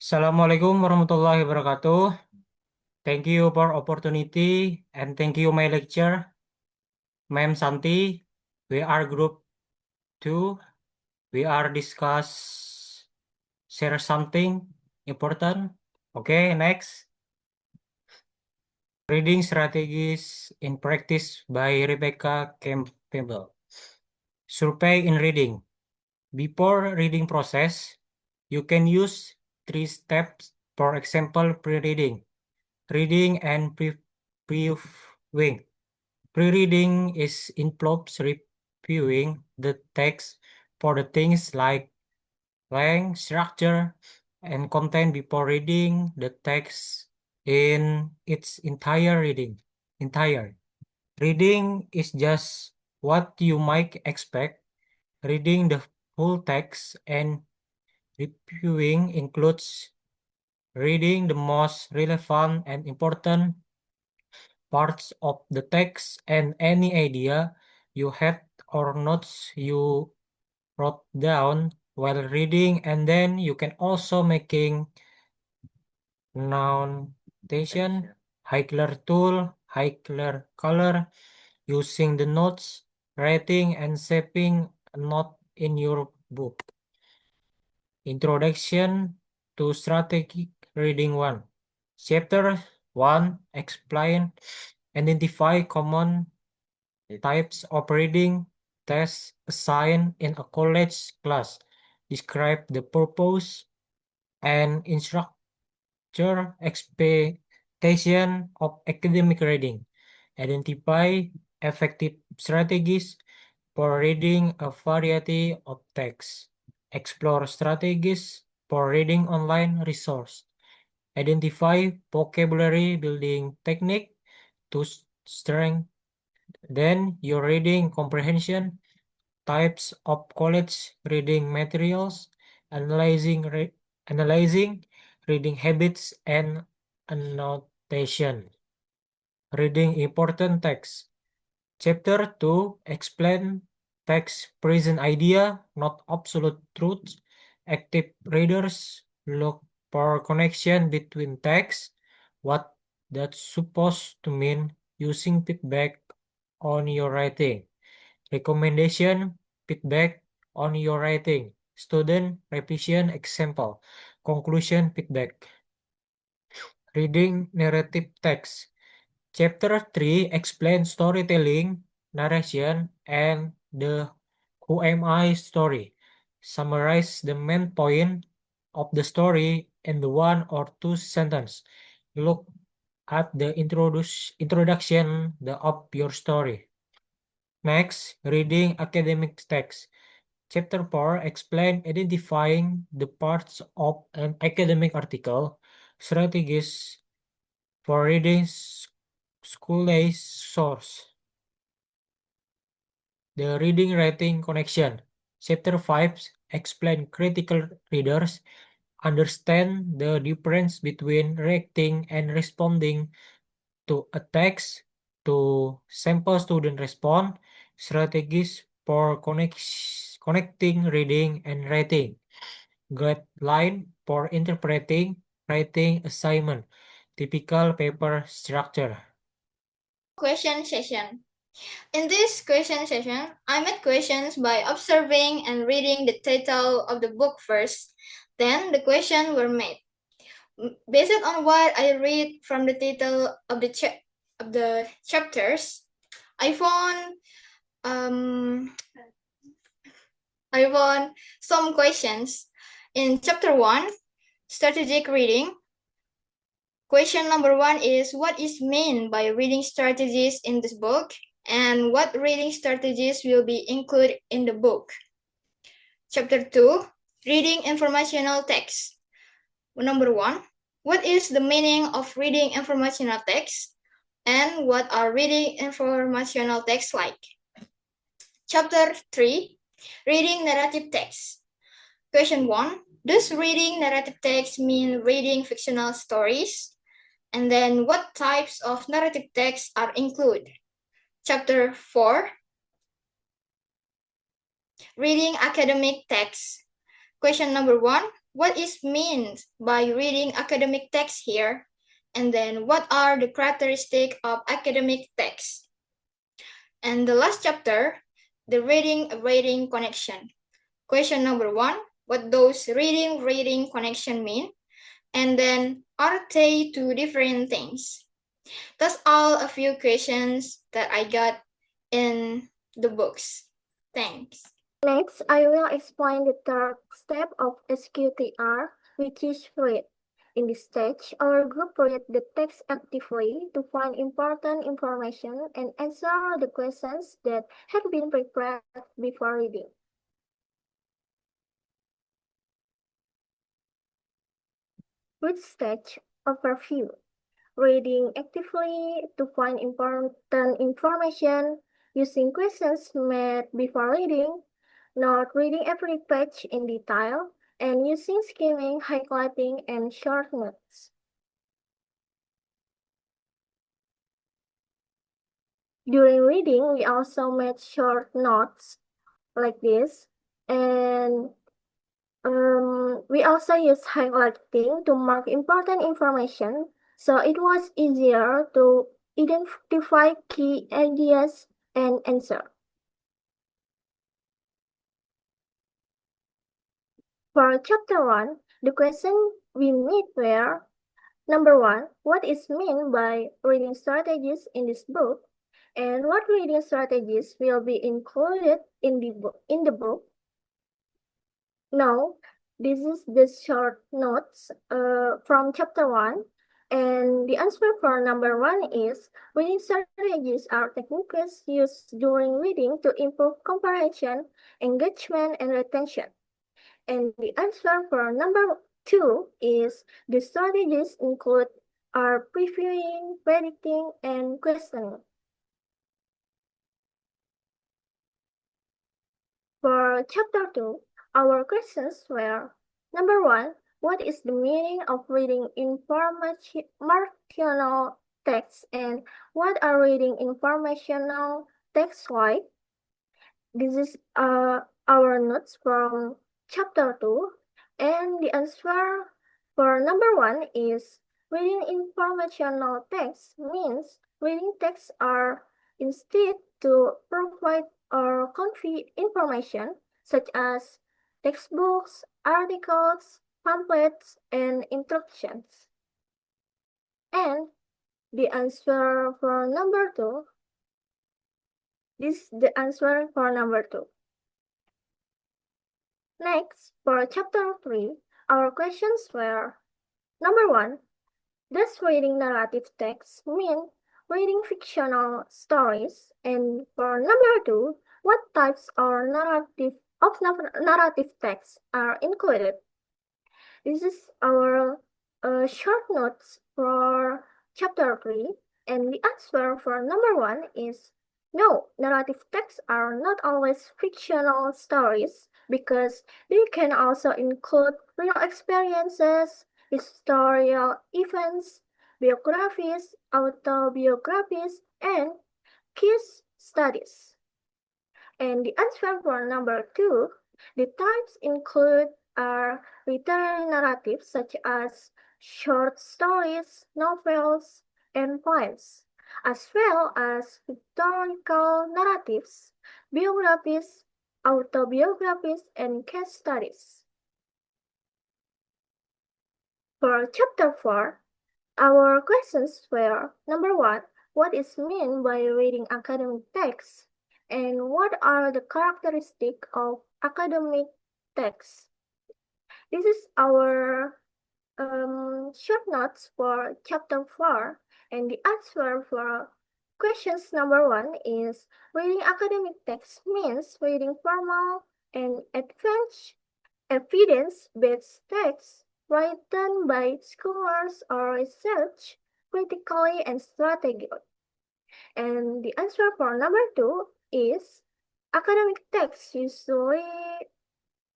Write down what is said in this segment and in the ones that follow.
Assalamualaikum warahmatullahi wabarakatuh. Thank you for opportunity and thank you my lecture, Ma'am Santi. We are group 2. We are discuss share something important. Okay, next. Reading strategies in practice by Rebecca Campbell. Survey in reading. Before reading process, you can use 3 steps. For example, pre-reading, reading and previewing. Pre-reading is involves reviewing the text for the things like length, structure, and content before reading the text in its entire reading. Entire. Reading is just what you might expect. Reading the full text and reviewing includes reading the most relevant and important parts of the text and any idea you had or notes you wrote down while reading, and then you can also making notation, highlighter tool, highlighter color, using the notes, writing and saving a note in your book. Introduction to Strategic Reading 1. Chapter 1 explain, identify common types of reading tests assigned in a college class. Describe the purpose and instructor expectation of academic reading. Identify effective strategies for reading a variety of texts. Explore strategies for reading online resource. Identify vocabulary building technique to strengthen your reading comprehension. Types of college reading materials, analyzing reading habits and annotation. Reading important text. Chapter 2 explain text present idea, not absolute truth. Active readers look for connection between text, what that's supposed to mean, using feedback on your writing. Recommendation, feedback on your writing. Student revision example. Conclusion feedback. Reading narrative text. Chapter 3 explains storytelling, narration, and the Who Am I story. Summarize the main point of the story in the 1 or 2 sentences. Look at the introduction of your story. Next, reading academic text. Chapter 4 explain identifying the parts of an academic article, strategies for reading school-age source. The reading-writing connection. Chapter 5 explain critical readers understand the difference between reacting and responding to a text, to sample student respond, strategies for connecting reading and writing, guideline for interpreting writing assignment, typical paper structure. Question session. In this question session, I made questions by observing and reading the title of the book first. Then the questions were made. Based on what I read from the title of the chapters, I found some questions. In chapter 1, strategic reading, question number 1 is what is meant by reading strategies in this book and what reading strategies will be included in the book. Chapter 2, reading informational text. Number 1, what is the meaning of reading informational text and what are reading informational texts like? Chapter 3, reading narrative text. Question 1, does reading narrative text mean reading fictional stories? And then what types of narrative texts are included? Chapter 4, reading academic text. Question number 1, what is meant by reading academic text here, and then what are the characteristics of academic text. And the last chapter, the reading-reading connection. Question number 1, what does reading-reading connection mean? And then, are they two different things? That's all a few questions that I got in the books. Thanks. Next, I will explain the third step of SQTR, which is read. In this stage, our group read the text actively to find important information and answer the questions that had been prepared before reading. Read stage overview. Reading actively to find important information, using questions made before reading, not reading every page in detail, and using skimming, highlighting, and short notes. During reading, we also made short notes like this, and we also use highlighting to mark important information, so it was easier to identify key ideas and answer. For chapter 1, the questions we meet were: number 1, what is meant by reading strategies in this book, and what reading strategies will be included in the book? Now, this is the short notes from chapter 1, and the answer for number 1 is: reading strategies are techniques used during reading to improve comprehension, engagement, and retention. And the answer for number 2 is: the strategies include are previewing, predicting, and questioning. For chapter 2, our questions were: number 1, what is the meaning of reading informational text, and what are reading informational texts like? This is our notes from chapter 2, and the answer for number 1 is: reading informational text means reading texts are instead to provide or convey information such as textbooks, articles, pamphlets, and instructions. And the answer for number 2, this is the answer for number 2. Next, for chapter 3, our questions were: number 1, does reading narrative text mean reading fictional stories? And for number 2, what types of narrative texts are included? This is our short notes for chapter 3, and the answer for number 1 is: no, narrative texts are not always fictional stories because they can also include real experiences, historical events, biographies, autobiographies, and case studies. And the answer for number 2, the types include are literary narratives such as short stories, novels, and poems, as well as historical narratives, biographies, autobiographies, and case studies. For chapter 4, our questions were: number 1, what is meant by reading academic texts, and what are the characteristics of academic texts? This is our short notes for chapter 4, and the answer for questions number 1 is: reading academic text means reading formal and advanced evidence-based texts written by scholars or research critically and strategically. And the answer for number 2 is: academic texts usually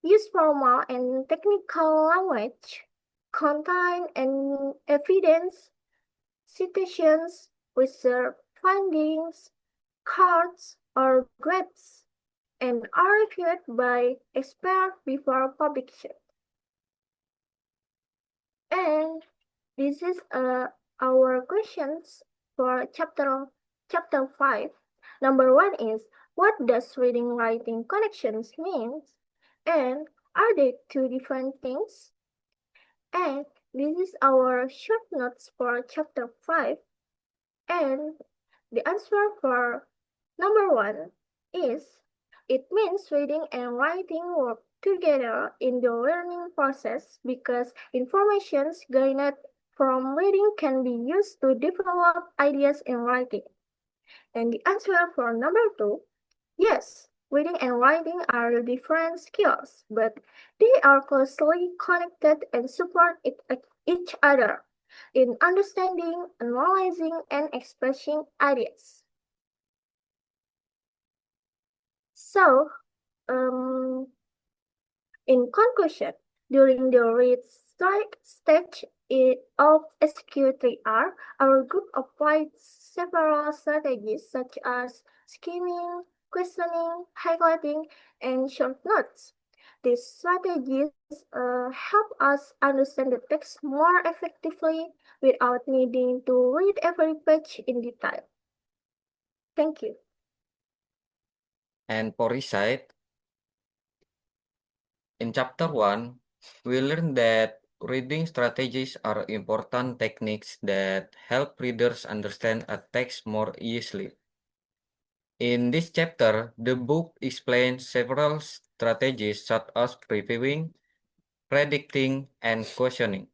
use formal and technical language, contain and evidence, citations, research findings, cards, or grades, and are reviewed by experts before publication. This is our questions for chapter 5. Number 1 is, what does reading writing connections mean? And are they two different things? And this is our short notes for chapter 5. And the answer for number 1 is, it means reading and writing work together in the learning process because information gained from reading can be used to develop ideas in writing. And the answer for number 2, yes, reading and writing are different skills, but they are closely connected and support each other in understanding, analyzing, and expressing ideas. So, in conclusion, during the read strike stage of SQ3R, our group applied several strategies such as skimming, questioning, highlighting, and short notes. These strategies help us understand the text more effectively without needing to read every page in detail. Thank you. And for recite, in chapter 1, we learned that reading strategies are important techniques that help readers understand a text more easily. In this chapter, the book explains several strategies such as previewing, predicting, and questioning.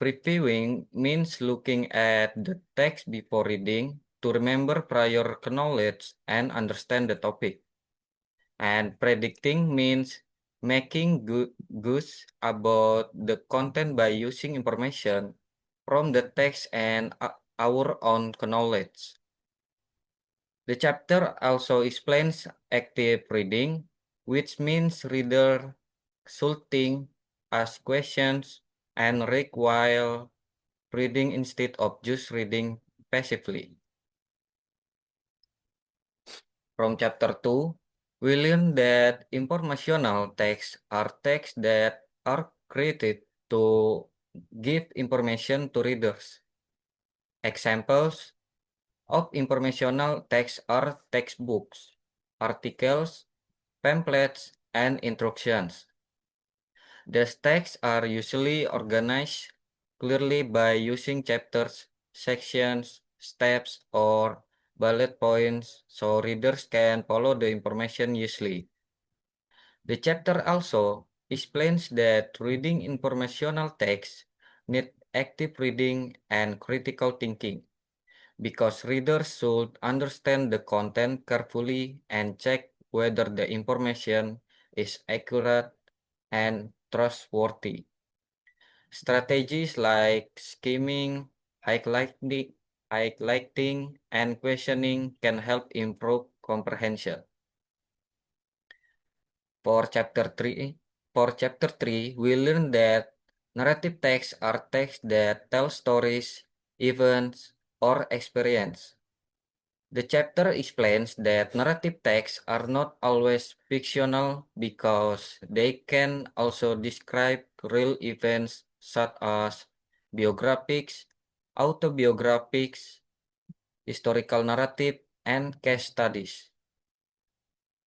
Previewing means looking at the text before reading to remember prior knowledge and understand the topic. And predicting means making guess about the content by using information from the text and our own knowledge. The chapter also explains active reading, which means reader should think, ask questions, and read while reading instead of just reading passively. From chapter 2, we learn that informational texts are texts that are created to give information to readers. Examples of informational texts are textbooks, articles, pamphlets, and instructions. The texts are usually organized clearly by using chapters, sections, steps, or bullet points so readers can follow the information easily. The chapter also explains that reading informational text need active reading and critical thinking because readers should understand the content carefully and check whether the information is accurate and trustworthy. Strategies like skimming, highlighting, and questioning can help improve comprehension. For chapter 3, we learn that narrative texts are texts that tell stories, events, or experience. The chapter explains that narrative texts are not always fictional because they can also describe real events such as biographies, autobiographies, historical narrative, and case studies.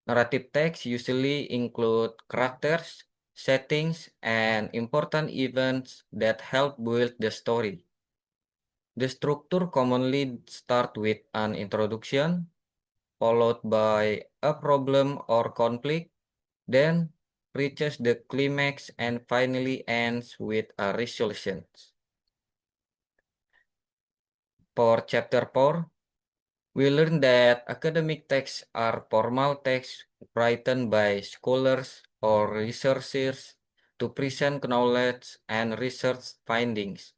Narrative texts usually include characters, settings, and important events that help build the story. The structure commonly starts with an introduction, followed by a problem or conflict, then reaches the climax and finally ends with a resolution. For chapter 4, we learn that academic texts are formal texts written by scholars or researchers to present knowledge and research findings.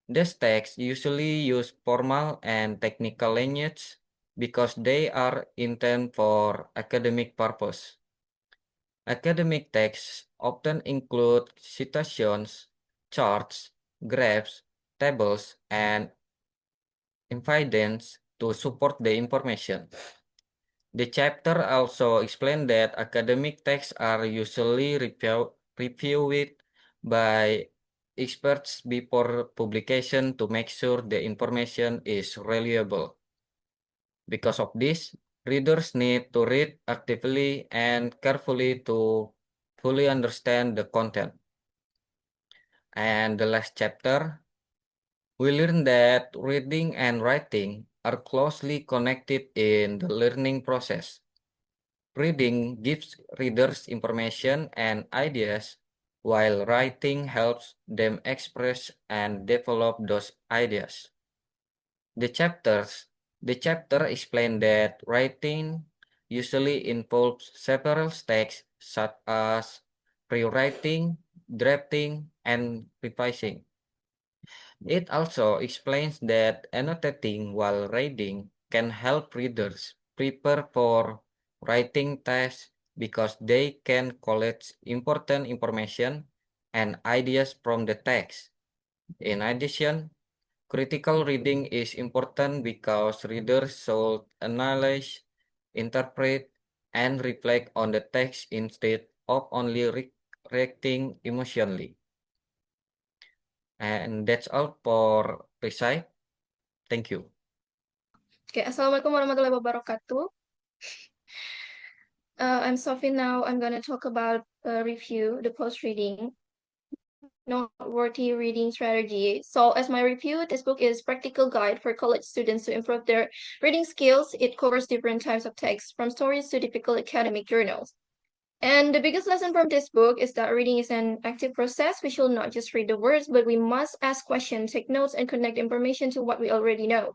These texts usually use formal and technical language because they are intended for academic purpose. Academic texts often include citations, charts, graphs, tables, and evidence to support the information. The chapter also explained that academic texts are usually reviewed by experts before publication to make sure the information is reliable. Because of this, readers need to read actively and carefully to fully understand the content. And the last chapter, we learn that reading and writing are closely connected in the learning process. Reading gives readers information and ideas, while writing helps them express and develop those ideas. The chapter explain that writing usually involves several steps such as rewriting, drafting, and revising. It also explains that annotating while reading can help readers prepare for writing tests because they can collect important information and ideas from the text. In addition, critical reading is important because readers should analyze, interpret, and reflect on the text instead of only reacting emotionally. And that's all for recite. Thank you. Okay, Assalamualaikum warahmatullahi wabarakatuh. I'm Sophie now. I'm going to talk about review, the post-reading, noteworthy reading strategy. So as my review, this book is practical guide for college students to improve their reading skills. It covers different types of texts, from stories to typical academic journals. And the biggest lesson from this book is that reading is an active process. We should not just read the words, but we must ask questions, take notes, and connect information to what we already know.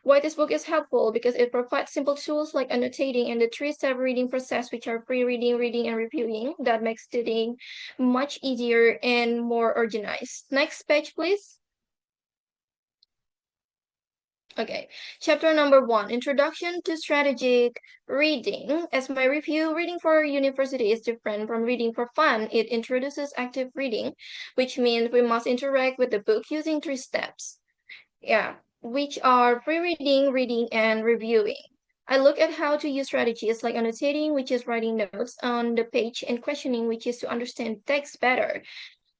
Why this book is helpful? Because it provides simple tools like annotating and the three-step reading process, which are pre-reading, reading, and reviewing, that makes studying much easier and more organized. Next page, please. Okay, chapter number 1, Introduction to Strategic Reading. As my review, reading for university is different from reading for fun. It introduces active reading, which means we must interact with the book using 3 steps. Yeah, which are pre-reading, reading, and reviewing. I look at how to use strategies like annotating, which is writing notes on the page, and questioning, which is to understand text better.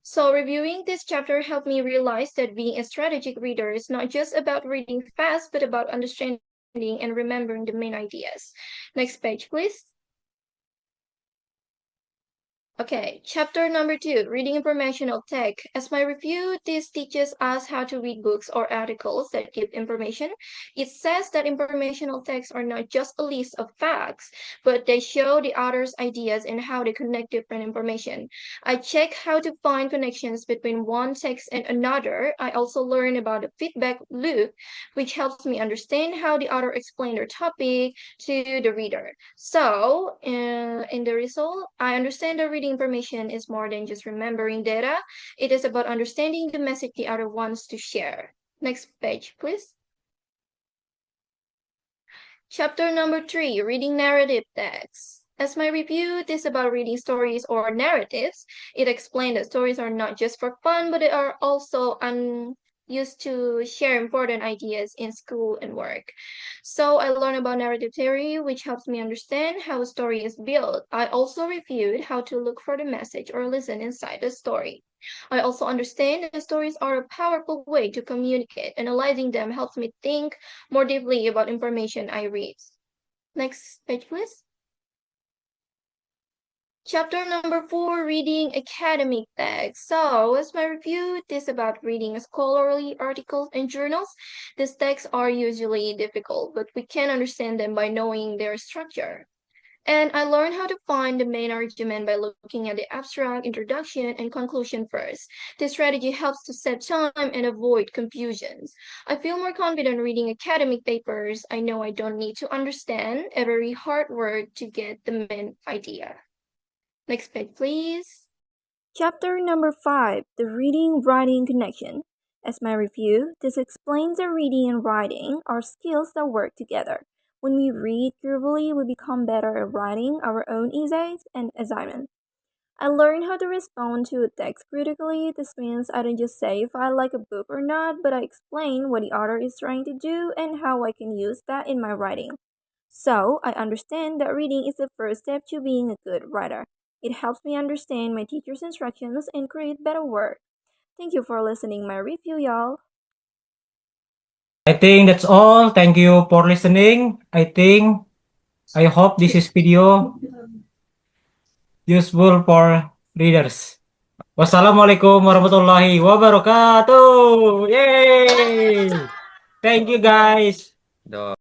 So reviewing this chapter helped me realize that being a strategic reader is not just about reading fast, but about understanding and remembering the main ideas. Next page, please. Okay, chapter number 2, reading informational text. As my review, this teaches us how to read books or articles that give information. It says that informational texts are not just a list of facts, but they show the author's ideas and how they connect different information. I check how to find connections between one text and another. I also learn about the feedback loop, which helps me understand how the author explained their topic to the reader. So, in the result, I understand that reading information is more than just remembering data. It is about understanding the message the other wants to share. Next page, please. Chapter number 3, reading narrative text. As my review, this is about reading stories or narratives. It explained that stories are not just for fun, but they are also used to share important ideas in school and work. So I learned about narrative theory, which helps me understand how a story is built. I also reviewed how to look for the message or listen inside the story. I also understand that stories are a powerful way to communicate. Analyzing them helps me think more deeply about information I read. Next page, please. Chapter number 4, reading academic texts. So, as my review, it is about reading scholarly articles and journals. These texts are usually difficult, but we can understand them by knowing their structure. And I learned how to find the main argument by looking at the abstract, introduction, and conclusion first. This strategy helps to save time and avoid confusions. I feel more confident reading academic papers. I know I don't need to understand every hard word to get the main idea. Next page, please. Chapter number 5, the reading-writing connection. As my review, this explains that reading and writing are skills that work together. When we read carefully, we become better at writing our own essays and assignments. I learned how to respond to a text critically. This means I don't just say if I like a book or not, but I explain what the author is trying to do and how I can use that in my writing. So, I understand that reading is the first step to being a good writer. It helps me understand my teacher's instructions and create better work. Thank you for listening my review, y'all. I think that's all. Thank you for listening. I hope this is video useful for readers. Wassalamualaikum warahmatullahi wabarakatuh. Yay! Thank you guys. The